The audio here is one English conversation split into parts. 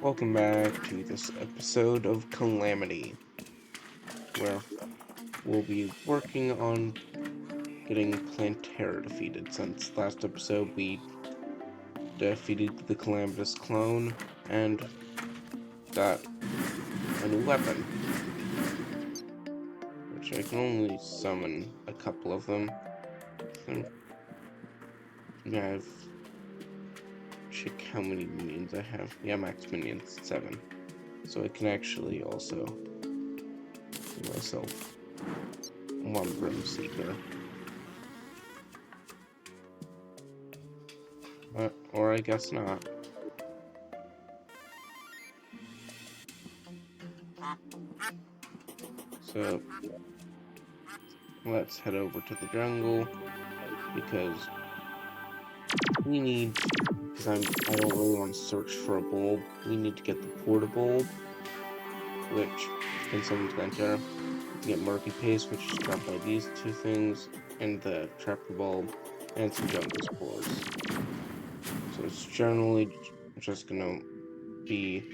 Welcome back to this episode of Calamity, where we'll be working on getting Plantera defeated. Since last episode we defeated the Calamitous clone and got a new weapon, which I can only summon a couple of them. So, yeah, I've check how many minions I have. Yeah, max minions 7. So I can actually also give myself one Brim Seeker. Or I guess not. So let's head over to the jungle because I don't really want to search for a bulb. We need to get the portable, which can summon Plantera. To get Murky Paste, which is dropped by these two things, and the Trapper Bulb, and some jungle spores. So it's generally just gonna be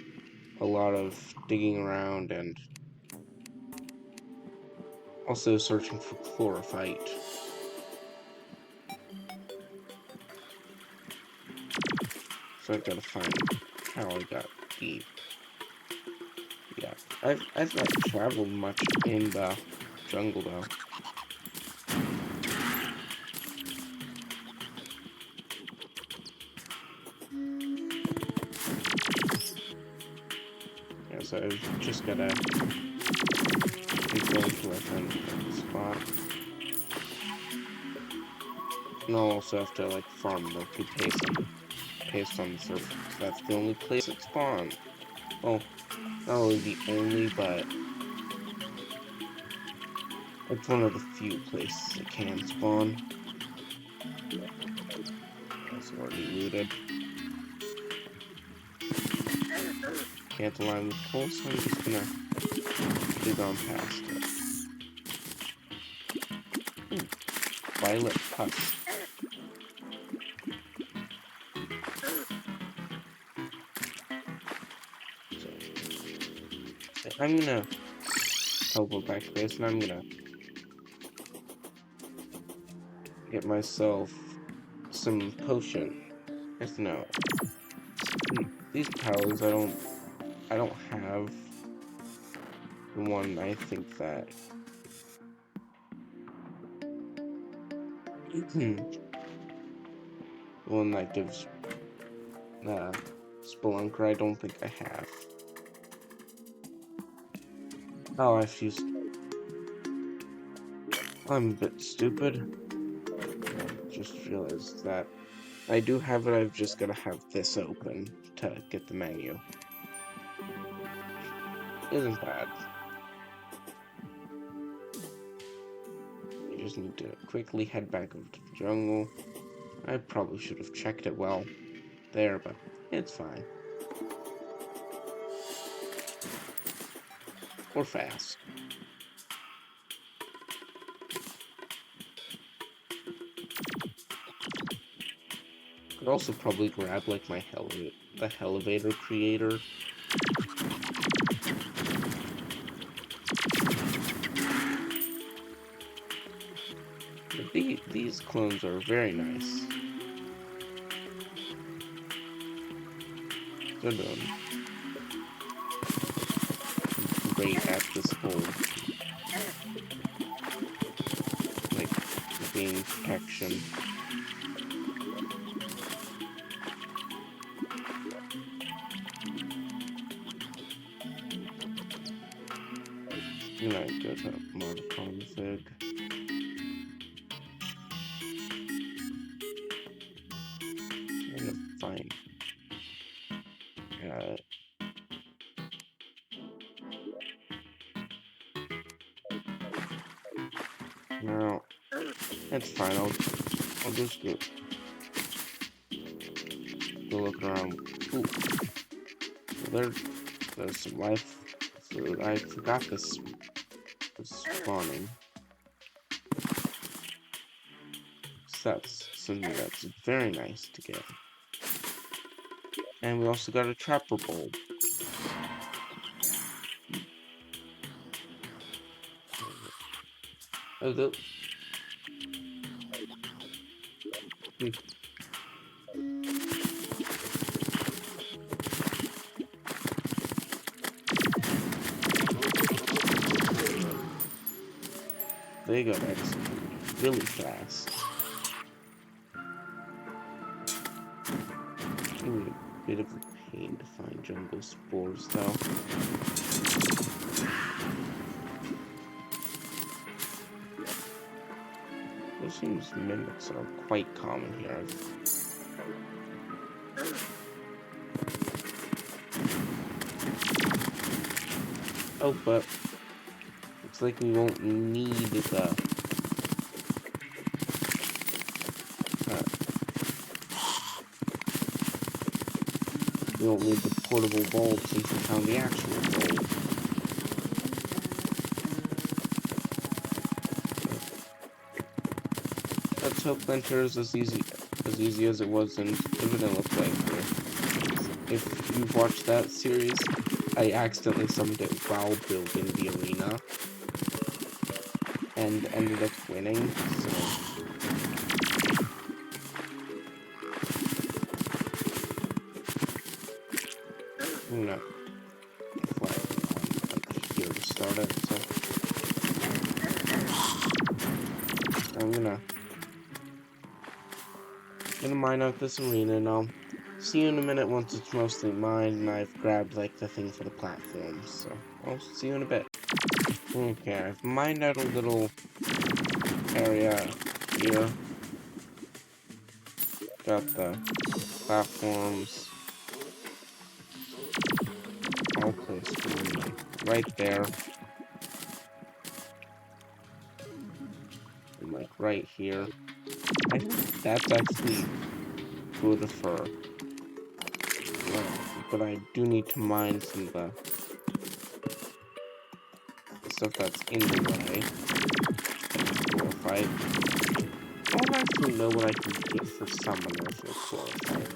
a lot of digging around and also searching for chlorophyte. So I've got to find how I got deep. Yeah, I've not traveled much in the jungle though. Yeah, so I've just gotta keep going till I find the spot. And I'll also have to like farm Milky paste on the surface. That's the only place it spawns. Well, not really the only, but it's one of the few places it can spawn. It's already looted. Can't align with coal, so I'm just gonna dig on past it. Violet pus. So I'm gonna teleport back to base, and I'm gonna get myself some potion. Yes, no. These powers I don't have the one I think that the one that gives Spelunker I don't think I have. Oh, I've used I'm a bit stupid. I just realized that I do have it, I've just gotta have this open to get the menu. Isn't bad. You just need to quickly head back over to the jungle. I probably should have checked it well there, but it's fine. Or fast. Could also probably grab like the elevator creator. But these clones are very nice. They're great at this whole like being protection. You know, go to mod config. I'm gonna find no, that's fine. I'll just go look around. Ooh, there's some life food. I forgot this was spawning. So that's something that's very nice to get. And we also got a trapper bulb. Oh, they got executed really fast. Maybe a bit of a pain to find jungle spores, though. It seems mimics are quite common here. Oh, but looks like we won't need the we won't need the portable bulb since we found the actual bulb. Let's hope Venture is as easy as it was in the vanilla playthrough. If you've watched that series, I accidentally summoned it while building the arena and ended up winning, so I'm gonna fly on here to start it, so I'm gonna mine out this arena, and I'll see you in a minute once it's mostly mined and I've grabbed like the thing for the platforms, so I'll see you in a bit. Okay, I've mined out a little area here. Got the platforms all placed right there. And like right here. I think that's actually good for, but I do need to mine some of the stuff that's in the way. Glorified. I don't actually know what I can get for summoners with glorified.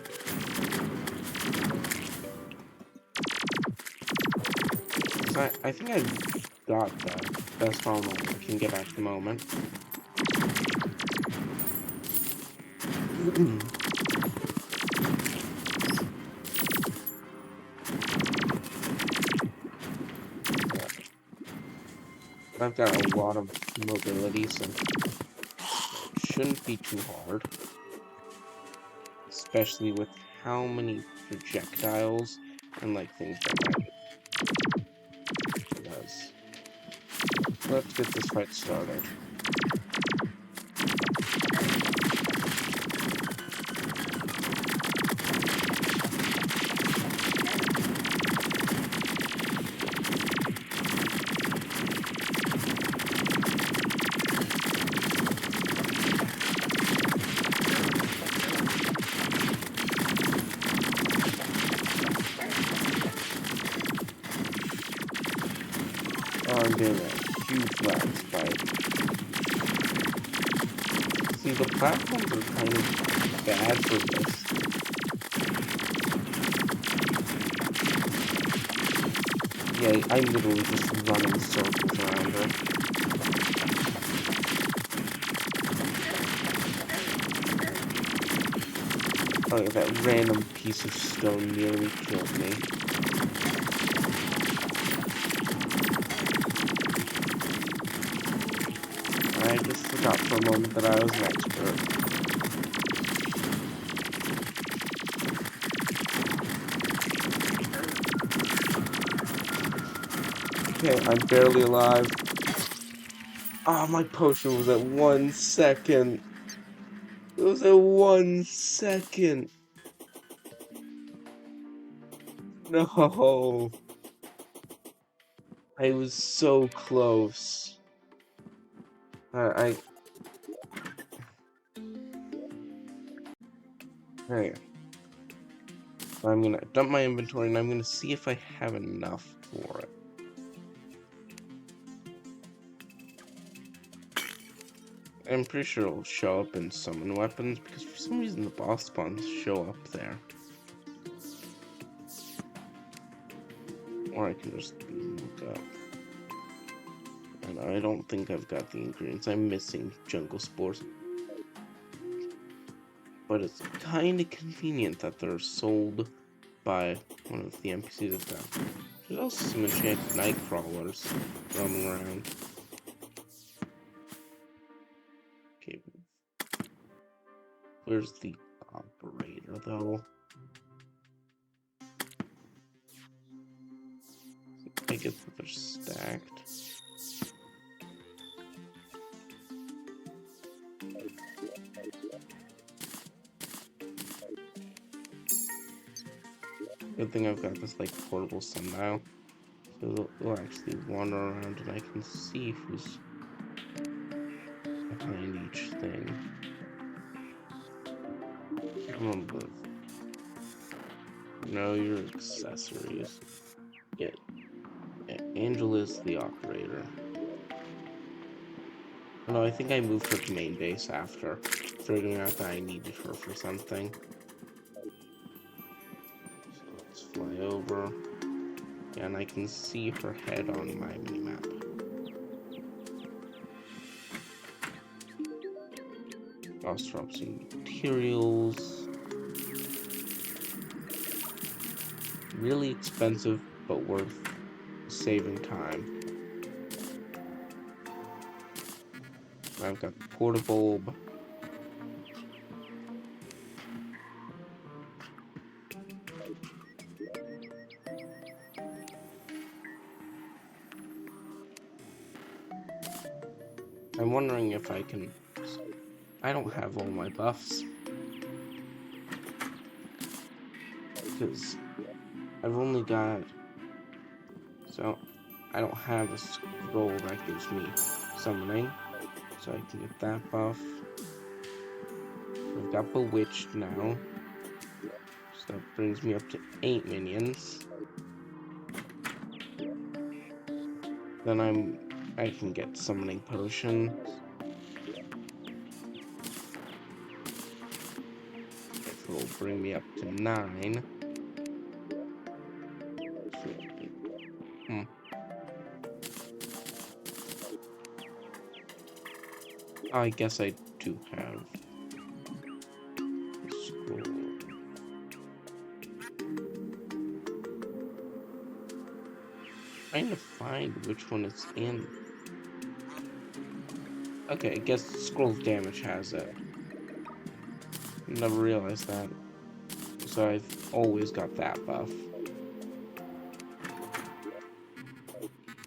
I think I've got the best armor I can get at the moment. I've got a lot of mobility, so it shouldn't be too hard. Especially with how many projectiles and like things that it does. Let's get this fight started. Oh, I'm doing a huge lag spike. See, the platforms are kind of bad for this. Yeah, I'm literally just running circles around her. Oh yeah, that random piece of stone nearly killed me. I just forgot for a moment that I was an expert. Okay, I'm barely alive. Ah, my potion was at 1 second. It was at 1 second. No. I was so close. Hey. I'm gonna dump my inventory and I'm gonna see if I have enough for it. I'm pretty sure it'll show up in summon weapons because for some reason the boss spawns show up there. Or I can just look up. And I don't think I've got the ingredients. I'm missing jungle spores. But it's kind of convenient that they're sold by one of the NPCs of that. There's also some enchanted night crawlers roaming around. Okay. Where's the operator, though? I guess that they're stacked. Good thing I've got this like portable sundial, so it'll actually wander around and I can see who's behind each thing. Remember, know your accessories. Yeah, Angel is the operator. Oh, no, I think I moved her to main base after figuring out that I needed her for something. So let's fly over. Yeah, and I can see her head on my minimap. Also drop some materials. Really expensive, but worth saving time. I've got the portable. I'm wondering if I can... I don't have all my buffs. Because I've only got... So, I don't have a scroll that gives me summoning. So I can get that buff. I've got Bewitched now. So that brings me up to 8 minions. Then I can get Summoning Potion. It will bring me up to 9. I guess I do have a scroll. Trying to find which one it's in. Okay, I guess scroll damage has it. Never realized that. So I've always got that buff.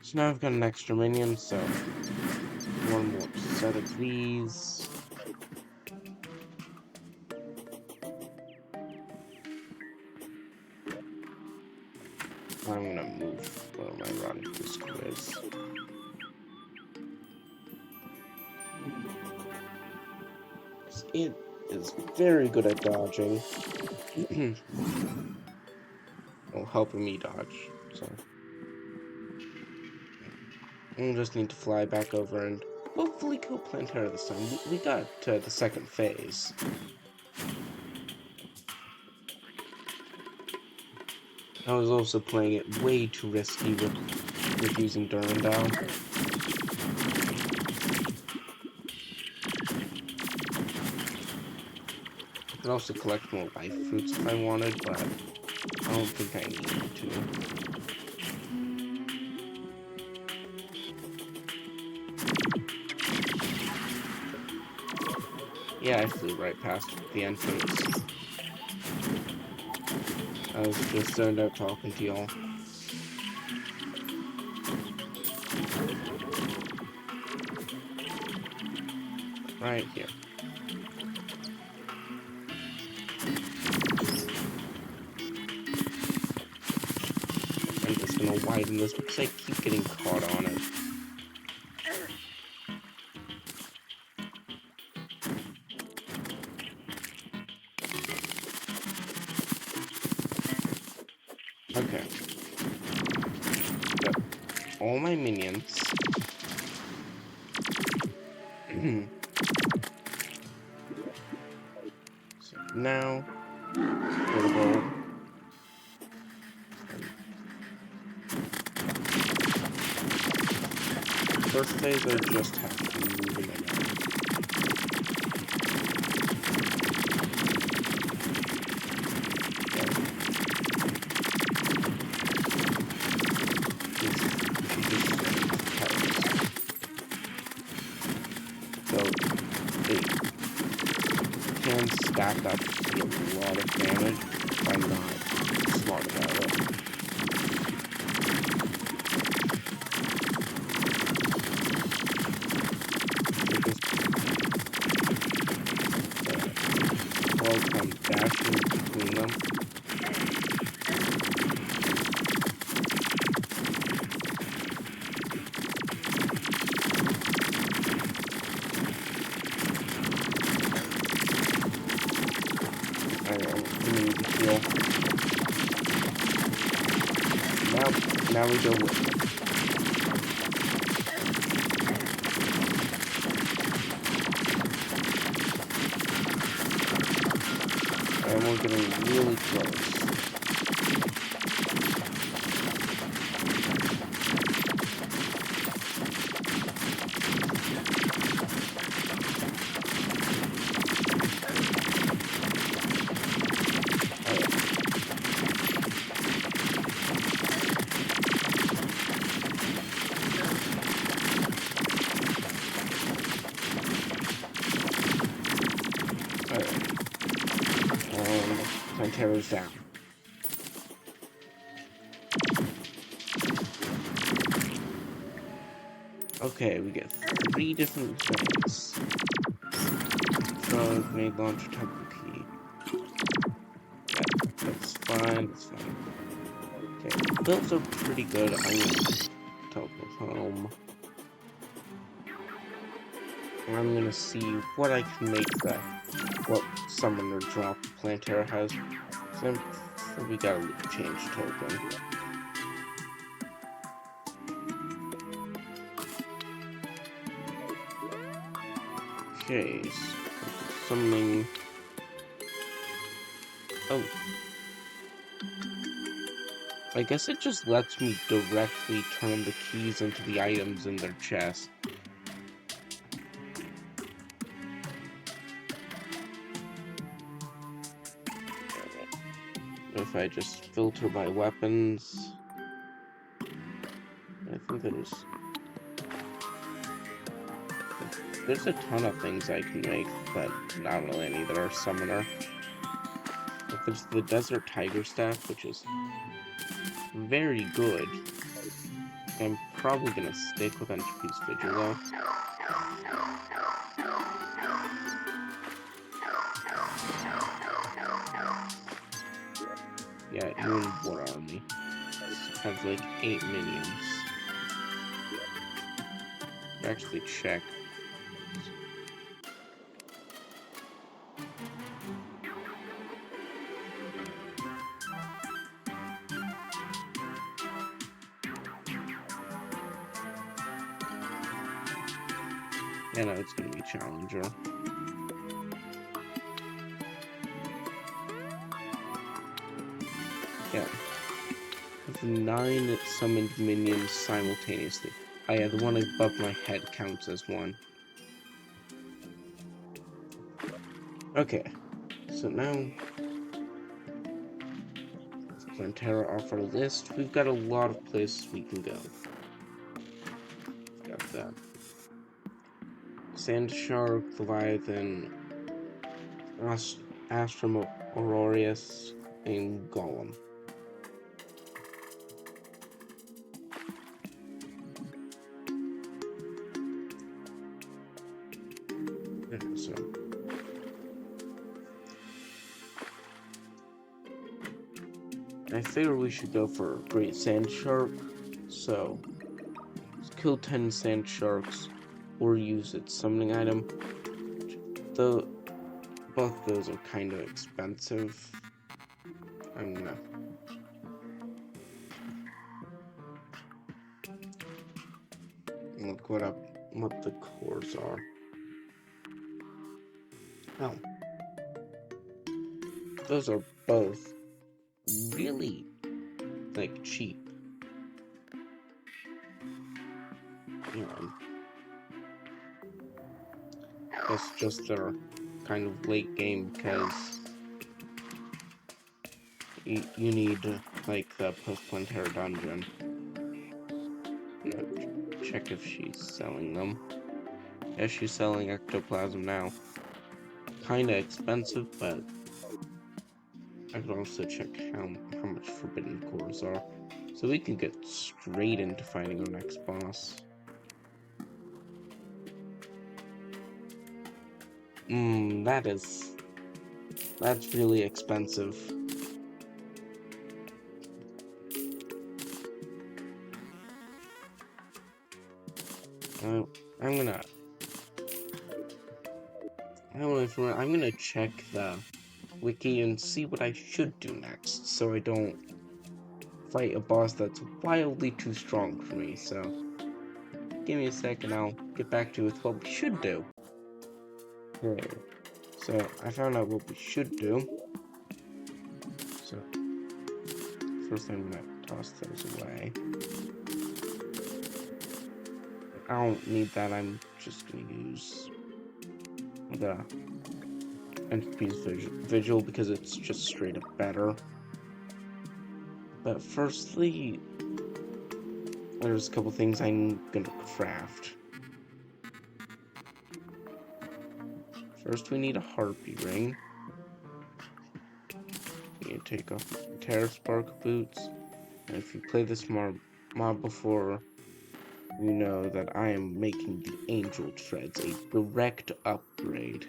So now I've got an extra minion, so one more set of these. I'm gonna move where my rod disc is. It is very good at dodging. Well, helping me dodge, so. I just need to fly back over and hopefully kill Plantera this time. We got the second phase. I was also playing it way too risky with using Durandal. I could also collect more life fruits if I wanted, but I don't think I needed to. Yeah, I flew right past the entrance. I was just zoned out talking to y'all. Right here. I'm just gonna widen this because I keep getting caught on it. Okay. Got all my minions. So now, portable. First phase, I just have to move it around. So it can stack up to a lot of damage if I'm not smart about it. So just come dashing between them. Now we go with it. And we're getting really close. Pantera's down. Okay, we get 3 different things. Drug, grenade launcher, temple key. Yeah, that's fine, that's fine. Okay, those are pretty good. I'm gonna teleport home. And I'm gonna see what I can make that, what summoner drop Plantera has. So we got a change token. Okay, so summoning. Oh. I guess it just lets me directly turn the keys into the items in their chest. If I just filter by weapons, I think there's a ton of things I can make, but not really any that are summoner. Like there's the Desert Tiger Staff, which is very good. I'm probably gonna stick with Entropy's Vigil though. Yeah, even War Army has like 8 minions. Actually check. Yeah, no, it's gonna be Challenger. Yeah. With 9 summoned minions simultaneously. Oh yeah, the one above my head counts as one. Okay. So now Plantera off our list. We've got a lot of places we can go. Got that. Sand Shark, Leviathan, Astrum Aurorius, and Golem. Yeah, so I figure we should go for Great Sand Shark. So kill 10 Sand Sharks or use its summoning item. Though both those are kind of expensive. I'm gonna look what the cores are. Oh. Those are both really like cheap. Plus, just they're kind of late game because you need like the post-planetary dungeon. Check if she's selling them. Yeah, she's selling ectoplasm now. Kinda expensive, but I could also check how much forbidden cores are. So we can get straight into fighting our next boss. That's really expensive. I'm gonna I'm gonna check the wiki and see what I should do next, so I don't fight a boss that's wildly too strong for me. So give me a second, I'll get back to you with what we should do. Okay, so I found out what we should do. So first I'm gonna toss those away. I don't need that, I'm just gonna use the Entity's Vigil because it's just straight up better. But firstly, there's a couple things I'm gonna craft. First, we need a Harpy Ring. You need to take off Terra Spark Boots. And if you play this mob before, you know that I am making the Angel Treads a direct upgrade.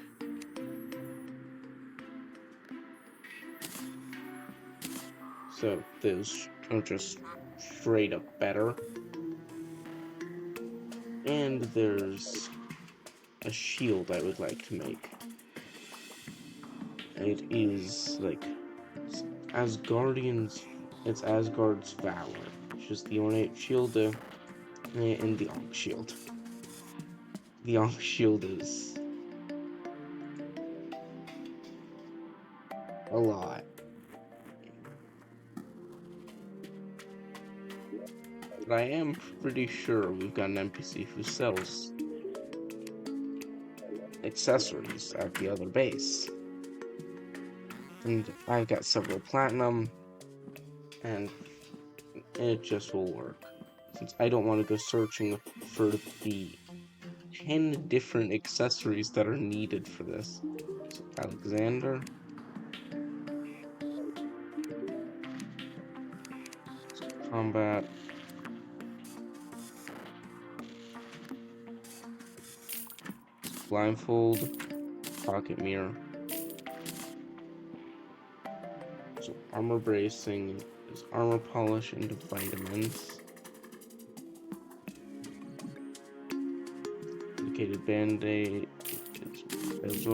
So those are just straight up better. And there's a shield I would like to make. It is like it's Asgard's Valor, which is the ornate shield and the Ankh shield. The Ankh shield is a lot. But I am pretty sure we've got an NPC who sells accessories at the other base. And I've got several platinum, and it just will work. Since I don't want to go searching for the 10 different accessories that are needed for this. So Alexander. Combat. Blindfold. Pocket mirror. So armor bracing is armor polish into vitamins. Dedicated band-aid is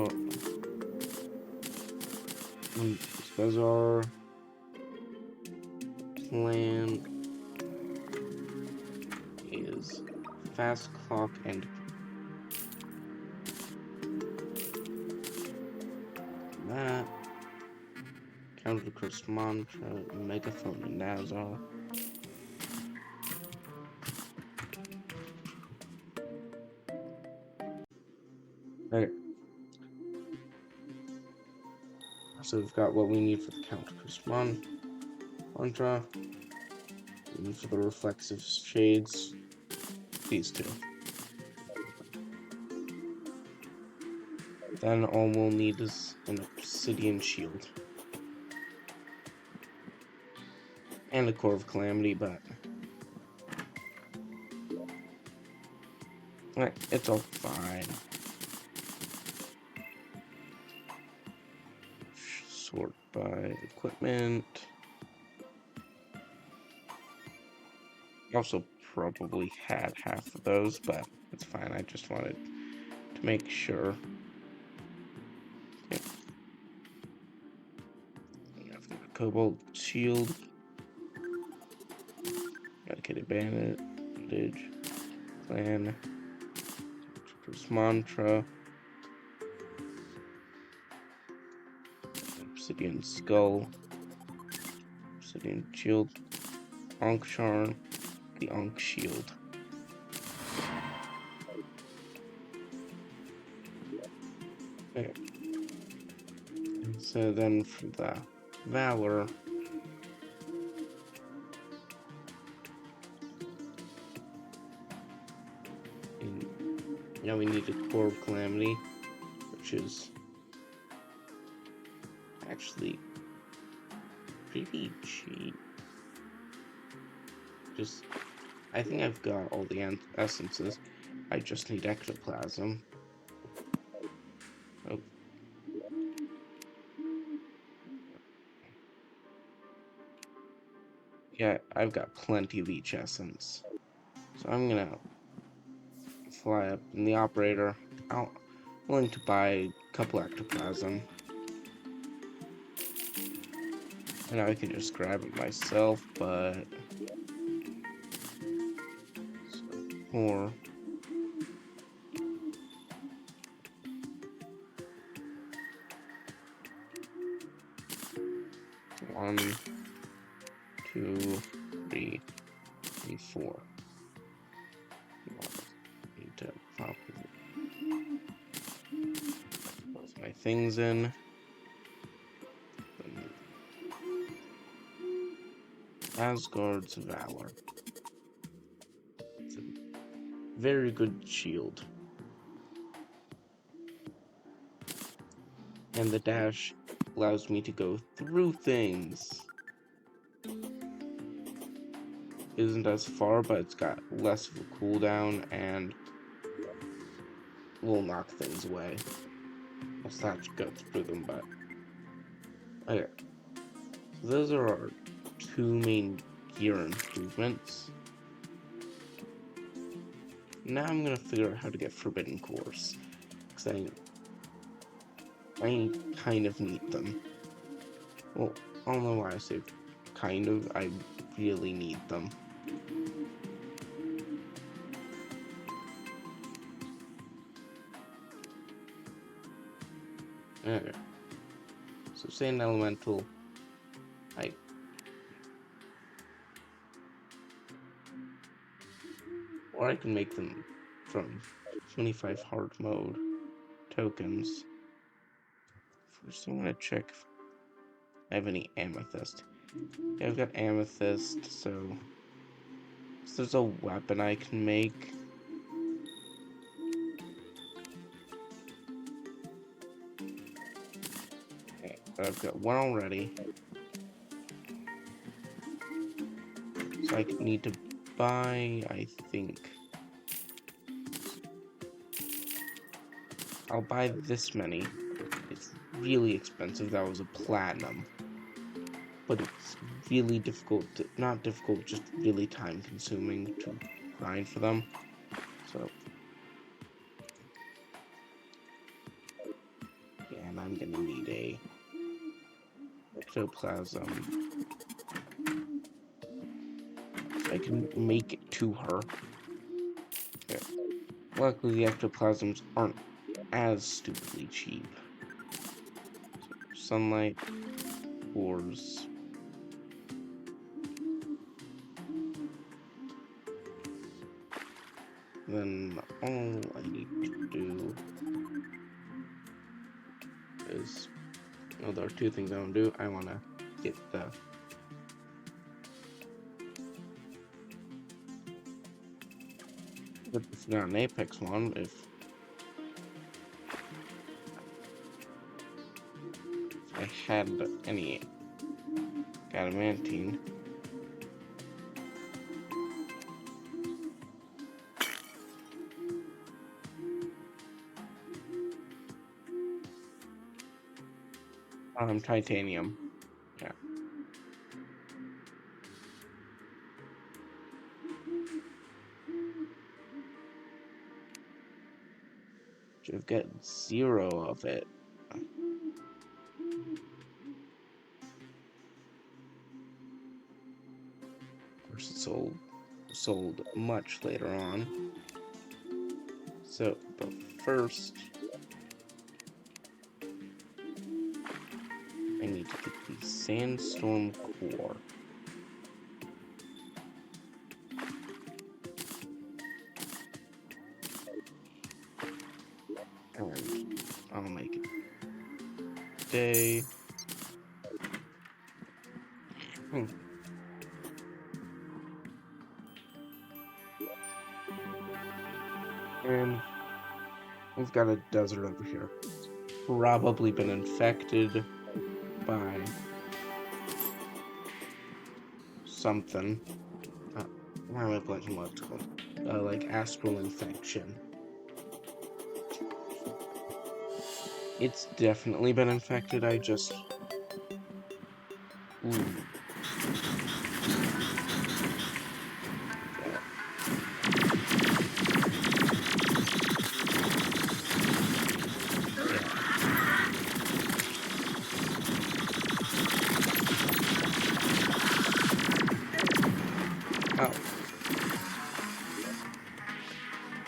Spezar. Plan is fast clock and that. Counter the curse mantra, megaphone and Nazar. Okay. So we've got what we need for the counter curse mantra. And for the reflexive shades, these two. Then all we'll need is an obsidian shield. And a core of Calamity, but it's all fine. Sort by equipment. Also probably had half of those, but it's fine. I just wanted to make sure. Yep. I've got a cobalt shield. Dedicated bandage. Clan. Curse mantra. Obsidian skull. Obsidian shield. Ankh charm. The Ankh shield. Okay. So then for the Valor, in, now we need a core of Calamity, which is actually pretty cheap. Just, I think I've got all the essences. I just need ectoplasm. Oh. Yeah, I've got plenty of each essence. So I'm gonna fly up in the operator. I'm willing to buy a couple ectoplasm. And I can just grab it myself, but... Or... One, two, three, and four. Need to pop both my things in. Asgard's Valor. It's a very good shield. And the dash allows me to go through things. Isn't as far, but it's got less of a cooldown and will knock things away. I'll still have to go through them, but... Okay. So those are our two main gear improvements. Now I'm gonna figure out how to get Forbidden Cores. Because I kind of need them. Well, I don't know why I say kind of. I really need them. Okay. So Sand Elemental, or I can make them from 25 hard mode tokens. First, I'm gonna check if I have any amethyst. Yeah, I've got amethyst, so there's a weapon I can make. Okay, I've got one already. So I need to buy, I think. I'll buy this many. It's really expensive. That was a platinum. But it's really difficult, not difficult, just really time consuming to grind for them. So, yeah, and I'm gonna need a ectoplasm. So I can make it to her. Okay. Luckily, the ectoplasms aren't as stupidly cheap. So, sunlight, cores. Then all I need to do is, well, there are two things I want to do. I want to get the but it's not an Apex one. If I had any adamantine, titanium. Yeah. I've got 0 of it. Of course, it's sold much later on. So, but first, I need to get the sandstorm core. And I'll make it day. And we've got a desert over here. Probably been infected by something. Why am I blanking what it's called? Like astral infection. It's definitely been infected. I just... Ooh. Oh.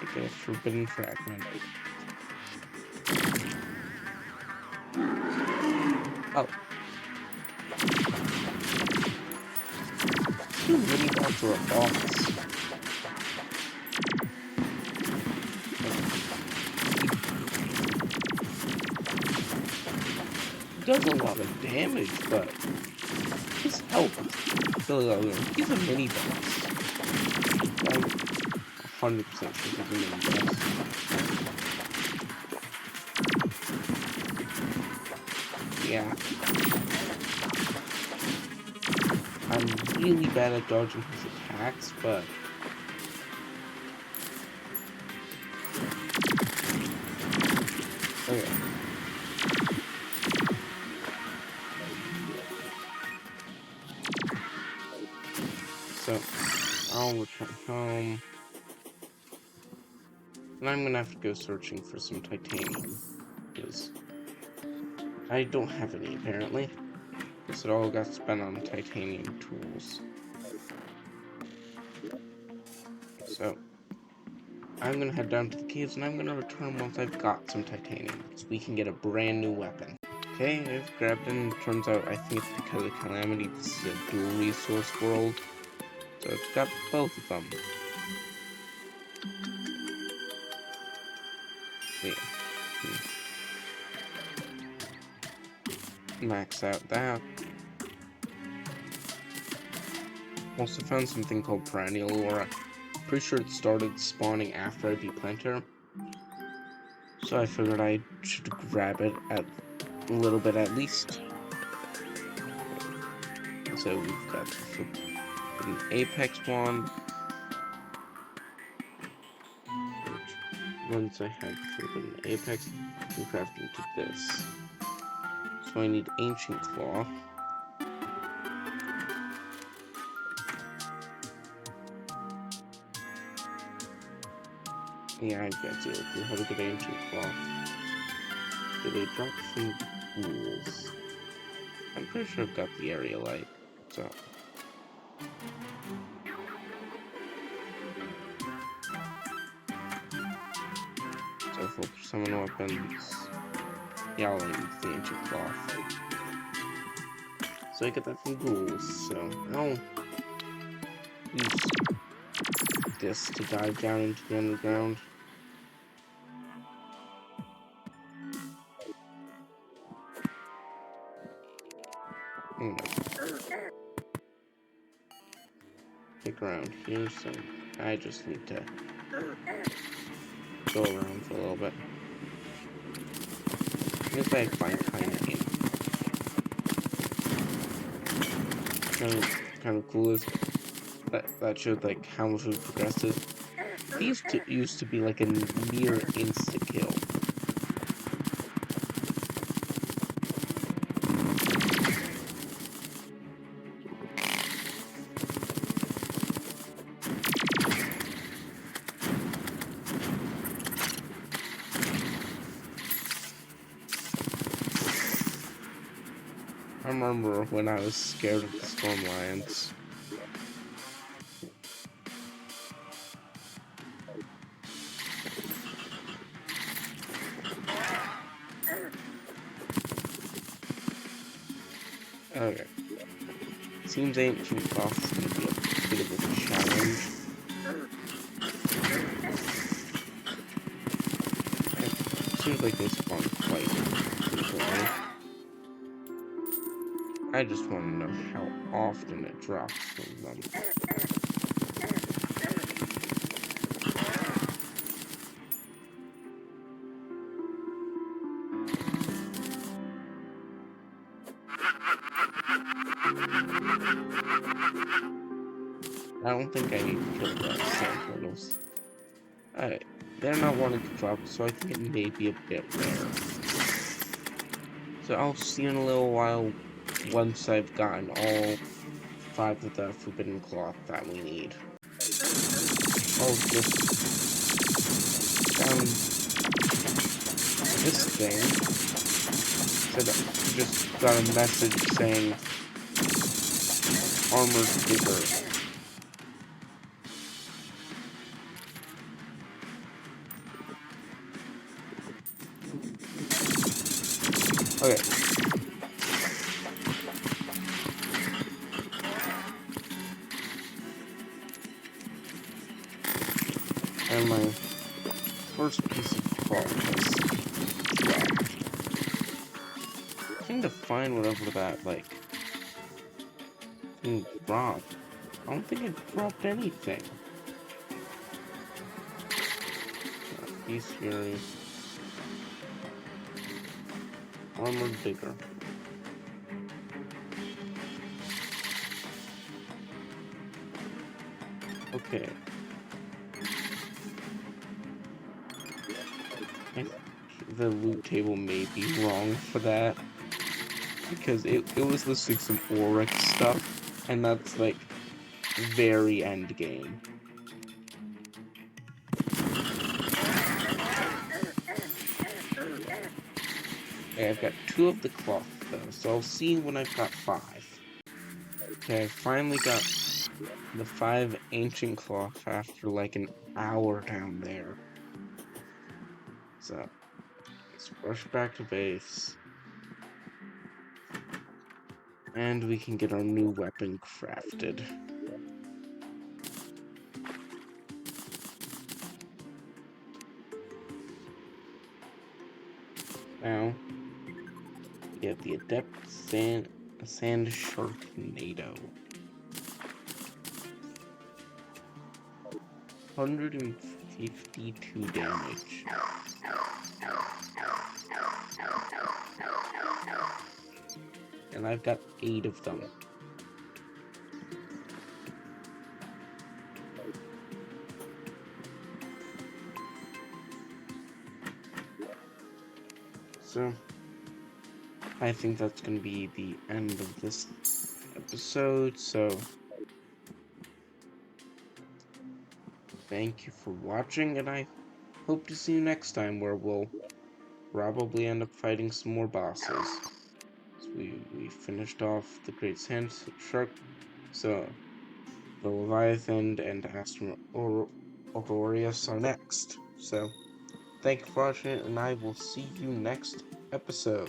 I get a forbidden fragment. Oh. Two mini bots or a boss? He does a lot of damage, but his health is really low. He's a mini boss. I'm 100% sure he's a mini boss. Yeah. I'm really bad at dodging his attacks, but... Okay. So, I'll return home. And I'm gonna have to go searching for some titanium. Because I don't have any, apparently. Because it all got spent on titanium tools. So, I'm gonna head down to the caves and I'm gonna return once I've got some titanium. So we can get a brand new weapon. Okay, I've grabbed it and it turns out I think it's because of Calamity. This is a dual resource world. So it's got both of them. Yeah. Max out that. Also found something called perennial ore. Pretty sure it started spawning after I beat Planter. So I figured I should grab it at a little bit at least. So we've got an Apex wand. Once I have an Apex, I can craft into this. So I need Ancient Claw. Yeah, I've got zero clue how to get Ancient Claw. Do they drop some ghouls? I'm pretty sure I've got the area light, so... So for summon weapons... Yeah, I'll use the Ancient Claw. So I get that from ghouls, so I'll use this to dive down into the underground. Pick around here, so I just need to go around for a little bit. I guess I find kind of cool is that showed like how much we've progressed. These two used to be like a near insta kill. I remember when I was scared of the storm lions. Okay. Seems Ancient Claw is going to be a bit of a challenge. It seems like they spawn quite frequently. I just want to know how often it drops from them. I don't think I need to kill the sand turtles. Alright, they're not wanting to drop, so I think it may be a bit rare. So I'll see you in a little while once I've gotten all 5 of the forbidden cloth that we need. Oh, just found this thing. Said just got a message saying armored digger. Okay. And my first piece of progress. Trying to find whatever that, like, thing dropped. I don't think it dropped anything. Beast Fury. Armored digger. Okay. I think the loot table may be wrong for that. Because it was listing some Oryx stuff, and that's like very end game. Okay, I've got 2 of the cloth though, so I'll see when I've got 5. Okay, I finally got the 5 ancient cloth after like an hour down there. So let's rush back to base. And we can get our new weapon crafted. Now, we have the Adept Sand Sharknado. 152 damage. And I've got 8 of them. So, I think that's going to be the end of this episode, so thank you for watching, and I hope to see you next time, where we'll probably end up fighting some more bosses. So we finished off the Great Sand Shark, so the Leviathan and Aurorius are next. So, thank you for watching, and I will see you next episode.